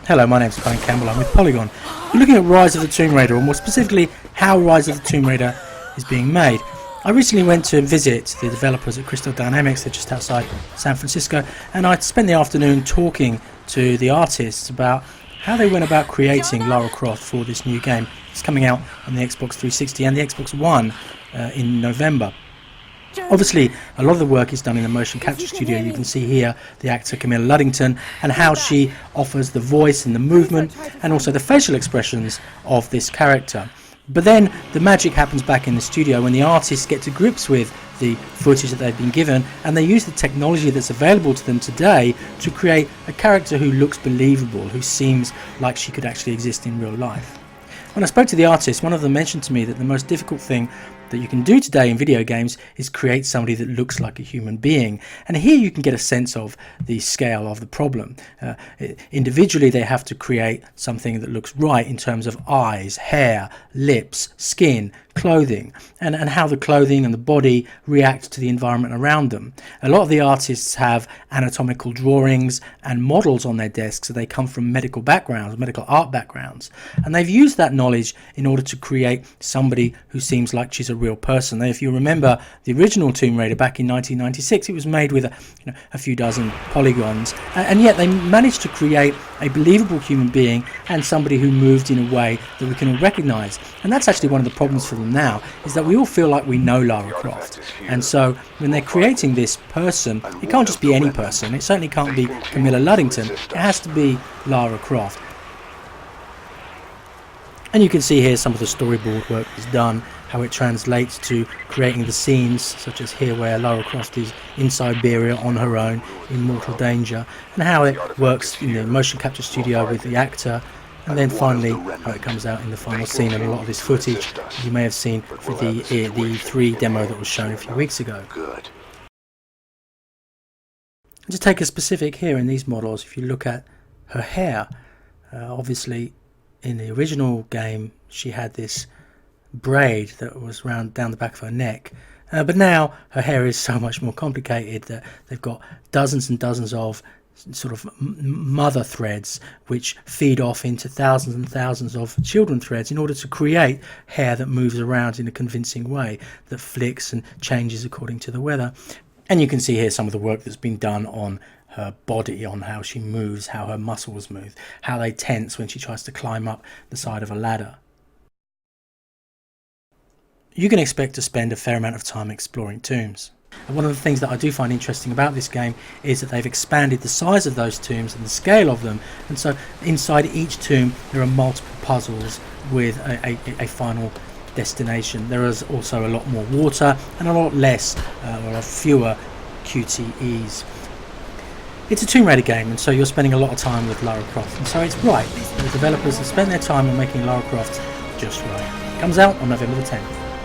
Hello, my name's Colin Campbell, I'm with Polygon. We're looking at Rise of the Tomb Raider, or more specifically, how Rise of the Tomb Raider is being made. I recently went to visit the developers at Crystal Dynamics, they're just outside San Francisco, and I spent the afternoon talking to the artists about how they went about creating Lara Croft for this new game. It's coming out on the Xbox 360 and the Xbox One in November. Obviously, a lot of the work is done in the motion capture studio. You can see here the actor Camilla Luddington and how she offers the voice and the movement and also the facial expressions of this character. But then the magic happens back in the studio when the artists get to grips with the footage that they've been given, and they use the technology that's available to them today to create a character who looks believable, who seems like she could actually exist in real life. When I spoke to the artist, one of them mentioned to me that the most difficult thing that you can do today in video games is create somebody that looks like a human being. And here you can get a sense of the scale of the problem. Individually, they have to create something that looks right in terms of eyes, hair, lips, skin, clothing, and how the clothing and the body react to the environment around them. A lot of the artists have anatomical drawings and models on their desks, so they come from medical backgrounds, medical art backgrounds, and they've used that knowledge in order to create somebody who seems like she's a real person. If you remember the original Tomb Raider back in 1996, it was made with a few dozen polygons, and yet they managed to create a believable human being and somebody who moved in a way that we can all recognize. And that's actually one of the problems for them now, is that we all feel like we know Lara Croft, and so when they're creating this person, it can't just be any person. It certainly can't be Camilla Luddington. It has to be Lara Croft. And you can see here some of the storyboard work is done, how it translates to creating the scenes, such as here where Lara Croft is in Siberia on her own, in mortal danger, and how it works in the motion capture studio with the actor, and then finally how it comes out in the final scene. And a lot of this footage you may have seen for the E3 demo that was shown a few weeks ago. And to take a specific here in these models, if you look at her hair, obviously in the original game she had this braid that was round down the back of her neck, but now her hair is so much more complicated that they've got dozens and dozens of sort of mother threads which feed off into thousands and thousands of children threads in order to create hair that moves around in a convincing way, that flicks and changes according to the weather. And you can see here some of the work that's been done on her body, on how she moves, how her muscles move, how they tense when she tries to climb up the side of a ladder. You can expect to spend a fair amount of time exploring tombs. And one of the things that I do find interesting about this game is that they've expanded the size of those tombs and the scale of them, and so inside each tomb there are multiple puzzles with a final destination. There is also a lot more water and a lot less or fewer QTEs. It's a Tomb Raider game, and so you're spending a lot of time with Lara Croft, and so it's right. The developers have spent their time on making Lara Croft just right. It comes out on November the 10th.